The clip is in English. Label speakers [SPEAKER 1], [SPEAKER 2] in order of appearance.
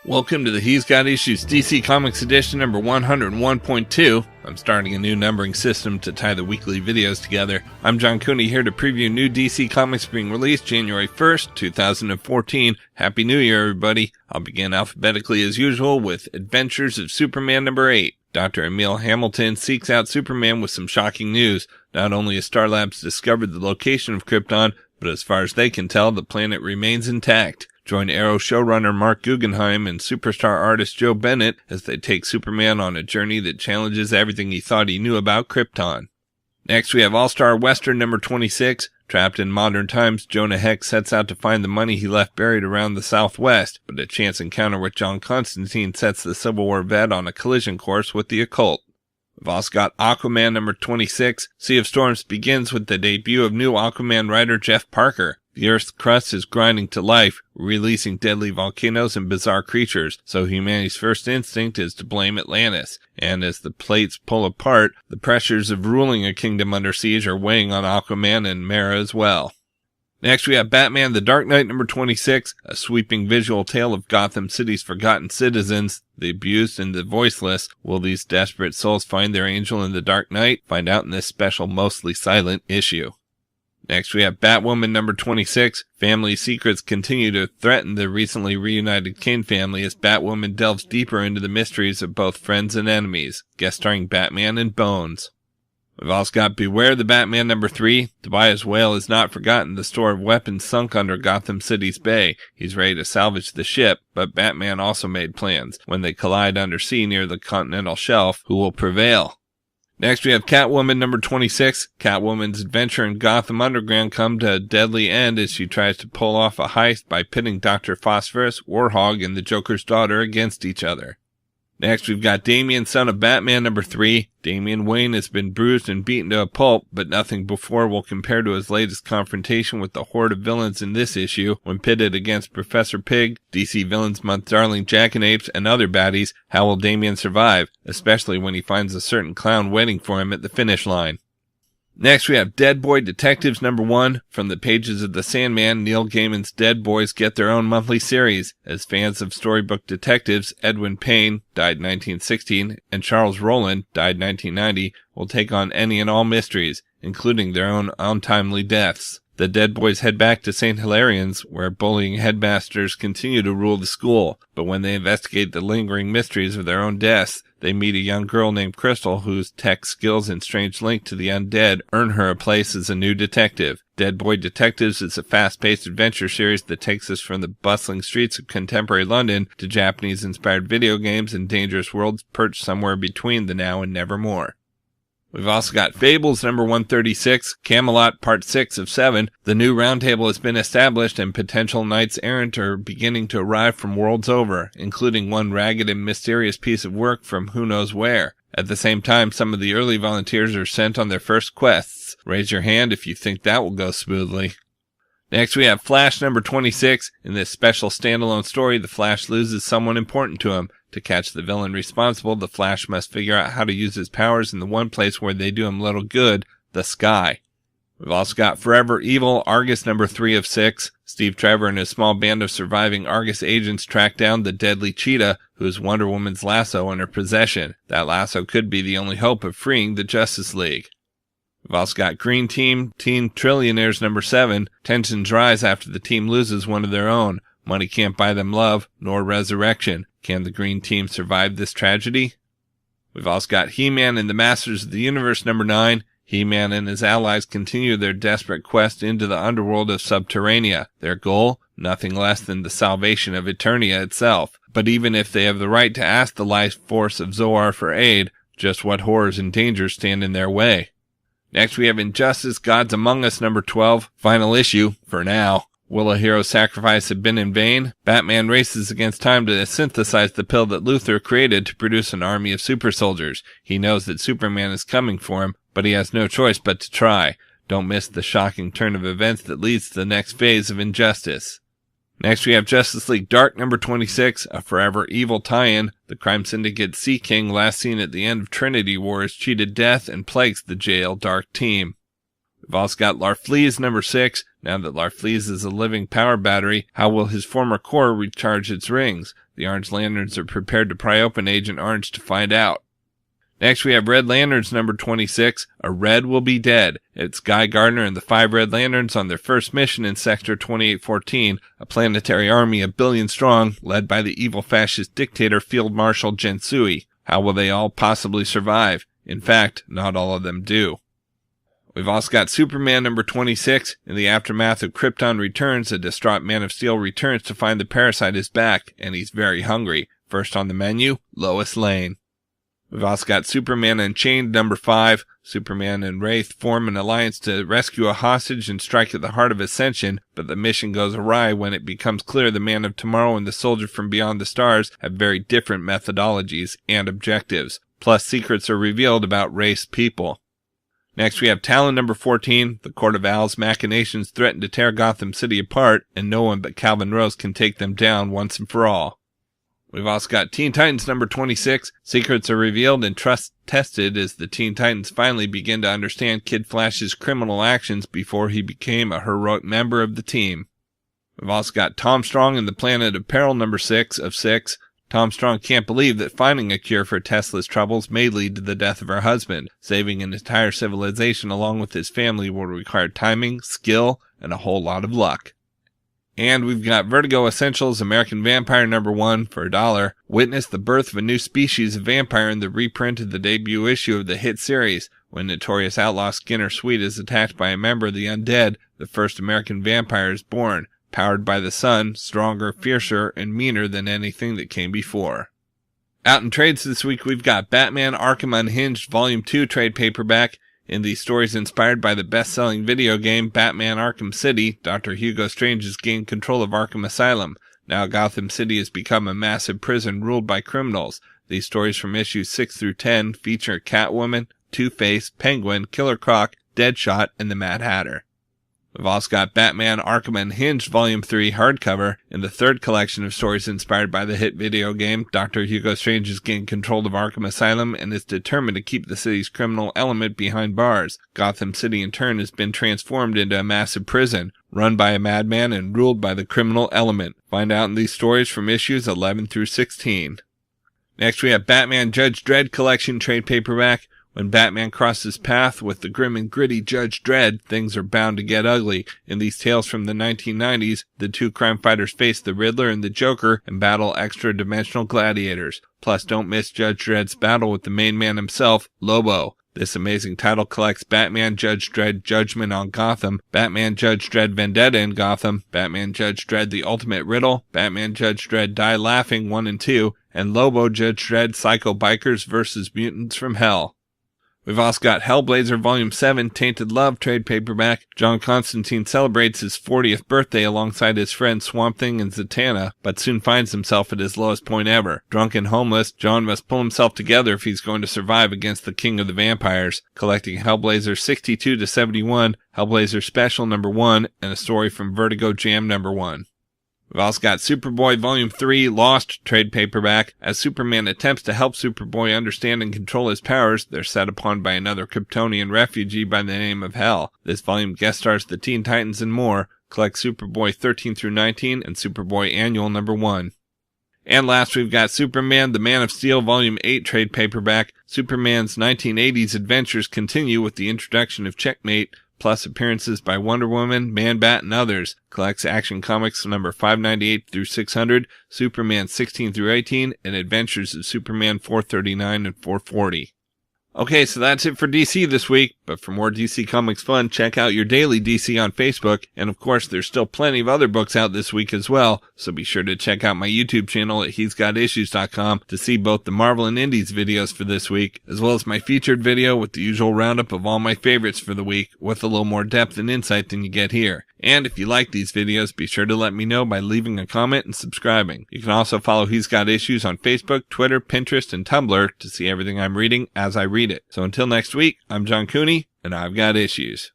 [SPEAKER 1] Welcome to the He's Got Issues DC Comics edition number 101.2. I'm starting a new numbering system to tie the weekly videos together. I'm John Cooney here to preview new DC Comics being released January 1st, 2014. Happy New Year, everybody. I'll begin alphabetically as usual with Adventures of Superman number 8. Dr. Emil Hamilton seeks out Superman with some shocking news. Not only has Star Labs discovered the location of Krypton, but as far as they can tell, the planet remains intact. Join Arrow showrunner Mark Guggenheim and superstar artist Joe Bennett as they take Superman on a journey that challenges everything he thought he knew about Krypton. Next, we have All-Star Western number 26. Trapped in modern times, Jonah Hex sets out to find the money he left buried around the Southwest, but a chance encounter with John Constantine sets the Civil War vet on a collision course with the occult. We've also got Aquaman number 26. Sea of Storms begins with the debut of new Aquaman writer Jeff Parker. The Earth's crust is grinding to life, releasing deadly volcanoes and bizarre creatures, so humanity's first instinct is to blame Atlantis. And as the plates pull apart, the pressures of ruling a kingdom under siege are weighing on Aquaman and Mera as well. Next we have Batman The Dark Knight number 26, a sweeping visual tale of Gotham City's forgotten citizens, the abused and the voiceless. Will these desperate souls find their angel in the Dark Knight? Find out in this special mostly silent issue. Next we have Batwoman number 26. Family secrets continue to threaten the recently reunited Kane family as Batwoman delves deeper into the mysteries of both friends and enemies, guest starring Batman and Bones. We've also got Beware the Batman number 3. Tobias Whale has not forgotten the store of weapons sunk under Gotham City's bay. He's ready to salvage the ship, but Batman also made plans. When they collide undersea near the continental shelf, who will prevail? Next we have Catwoman number 26. Catwoman's adventure in Gotham Underground come to a deadly end as she tries to pull off a heist by pitting Dr. Phosphorus, Warhog, and the Joker's daughter against each other. Next we've got Damian Son of Batman number 3. Damian Wayne has been bruised and beaten to a pulp, but nothing before will compare to his latest confrontation with the horde of villains in this issue. When pitted against Professor Pig, DC Villains Month darling Jackanapes, and other baddies, how will Damian survive, especially when he finds a certain clown waiting for him at the finish line? Next we have Dead Boy Detectives number 1. From the pages of The Sandman, Neil Gaiman's Dead Boys get their own monthly series. As fans of storybook detectives, Edwin Payne, died 1916, and Charles Rowland, died 1990, will take on any and all mysteries, including their own untimely deaths. The Dead Boys head back to St. Hilarions, where bullying headmasters continue to rule the school, but when they investigate the lingering mysteries of their own deaths, they meet a young girl named Crystal whose tech skills and strange link to the undead earn her a place as a new detective. Dead Boy Detectives is a fast-paced adventure series that takes us from the bustling streets of contemporary London to Japanese-inspired video games and dangerous worlds perched somewhere between the now and nevermore. We've also got Fables number 136, Camelot Part 6 of 7. The new roundtable has been established and potential knights errant are beginning to arrive from worlds over, including one ragged and mysterious piece of work from who knows where. At the same time, some of the early volunteers are sent on their first quests. Raise your hand if you think that will go smoothly. Next we have Flash number 26. In this special standalone story, the Flash loses someone important to him. To catch the villain responsible, the Flash must figure out how to use his powers in the one place where they do him little good, the sky. We've also got Forever Evil, Argus number 3 of 6. Steve Trevor and his small band of surviving Argus agents track down the deadly Cheetah, who is Wonder Woman's lasso in her possession. That lasso could be the only hope of freeing the Justice League. We've also got Green Team, Teen Trillionaires number 7. Tensions rise after the team loses one of their own. Money can't buy them love, nor resurrection. Can the Green Team survive this tragedy? We've also got He-Man and the Masters of the Universe number 9. He-Man and his allies continue their desperate quest into the underworld of Subterranea. Their goal? Nothing less than the salvation of Eternia itself. But even if they have the right to ask the life force of Zoar for aid, just what horrors and dangers stand in their way? Next we have Injustice Gods Among Us number 12. Final issue, for now. Will a hero's sacrifice have been in vain? Batman races against time to synthesize the pill that Luthor created to produce an army of super soldiers. He knows that Superman is coming for him, but he has no choice but to try. Don't miss the shocking turn of events that leads to the next phase of Injustice. Next we have Justice League Dark number 26, a Forever Evil tie-in. The crime syndicate Sea King, last seen at the end of Trinity Wars, cheated death and plagues the jail Dark team. We've also got Larfleeze number 6. Now that Larfleeze is a living power battery, how will his former core recharge its rings? The Orange Lanterns are prepared to pry open Agent Orange to find out. Next, we have Red Lanterns number 26, A Red Will Be Dead. It's Guy Gardner and the 5 Red Lanterns on their first mission in Sector 2814, a planetary army 1 billion strong, led by the evil fascist dictator Field Marshal Gensui. How will they all possibly survive? In fact, not all of them do. We've also got Superman number 26. In the aftermath of Krypton Returns, a distraught Man of Steel returns to find the parasite is back, and he's very hungry. First on the menu, Lois Lane. We've also got Superman Unchained number 5. Superman and Wraith form an alliance to rescue a hostage and strike at the heart of Ascension, but the mission goes awry when it becomes clear the Man of Tomorrow and the Soldier from Beyond the Stars have very different methodologies and objectives. Plus, secrets are revealed about Wraith's people. Next, we have Talon number 14. The Court of Owl's machinations threaten to tear Gotham City apart, and no one but Calvin Rose can take them down once and for all. We've also got Teen Titans number 26. Secrets are revealed and trust tested as the Teen Titans finally begin to understand Kid Flash's criminal actions before he became a heroic member of the team. We've also got Tom Strong and the Planet of Peril number 6 of 6. Tom Strong can't believe that finding a cure for Tesla's troubles may lead to the death of her husband. Saving an entire civilization along with his family will require timing, skill, and a whole lot of luck. And we've got Vertigo Essentials American Vampire number 1 for $1. Witness the birth of a new species of vampire in the reprint of the debut issue of the hit series. When notorious outlaw Skinner Sweet is attacked by a member of the undead, the first American vampire is born, powered by the sun, stronger, fiercer, and meaner than anything that came before. Out in trades this week, we've got Batman Arkham Unhinged Volume 2 trade paperback. In these stories inspired by the best-selling video game Batman Arkham City, Dr. Hugo Strange has gained control of Arkham Asylum. Now Gotham City has become a massive prison ruled by criminals. These stories from issues 6 through 10 feature Catwoman, Two-Face, Penguin, Killer Croc, Deadshot, and the Mad Hatter. We've also got Batman Arkham Unhinged Volume 3 hardcover. In the third collection of stories inspired by the hit video game, Dr. Hugo Strange has gained control of Arkham Asylum and is determined to keep the city's criminal element behind bars. Gotham City in turn has been transformed into a massive prison, run by a madman and ruled by the criminal element. Find out in these stories from issues 11 through 16. Next we have Batman Judge Dredd collection trade paperback. When Batman crosses path with the grim and gritty Judge Dredd, things are bound to get ugly. In these tales from the 1990s, the two crime fighters face the Riddler and the Joker and battle extra-dimensional gladiators. Plus, don't miss Judge Dredd's battle with the main man himself, Lobo. This amazing title collects Batman Judge Dredd Judgment on Gotham, Batman Judge Dredd Vendetta in Gotham, Batman Judge Dredd The Ultimate Riddle, Batman Judge Dredd Die Laughing 1 and 2, and Lobo Judge Dredd Psycho Bikers vs. Mutants from Hell. We've also got Hellblazer Volume 7 Tainted Love trade paperback. John Constantine celebrates his 40th birthday alongside his friends Swamp Thing and Zatanna, but soon finds himself at his lowest point ever. Drunk and homeless, John must pull himself together if he's going to survive against the King of the Vampires. Collecting Hellblazer 62 to 71, Hellblazer Special number 1, and a story from Vertigo Jam number 1. We've also got Superboy Volume 3 Lost trade paperback. As Superman attempts to help Superboy understand and control his powers, they're set upon by another Kryptonian refugee by the name of Hell. This volume guest stars the Teen Titans and more. Collect Superboy 13 through 19 and Superboy Annual number 1. And last, we've got Superman The Man of Steel Volume 8 trade paperback. Superman's 1980s adventures continue with the introduction of Checkmate, plus appearances by Wonder Woman, Man-Bat, and others. Collects Action Comics number 598 through 600, Superman 16 through 18, and Adventures of Superman 439 and 440. Okay, so that's it for DC this week, but for more DC Comics fun, check out your daily DC on Facebook, and of course there's still plenty of other books out this week as well, so be sure to check out my YouTube channel at he'sgotissues.com to see both the Marvel and Indies videos for this week, as well as my featured video with the usual roundup of all my favorites for the week, with a little more depth and insight than you get here. And if you like these videos, be sure to let me know by leaving a comment and subscribing. You can also follow He's Got Issues on Facebook, Twitter, Pinterest, and Tumblr to see everything I'm reading as I read it. So until next week, I'm John Cooney, and I've got issues.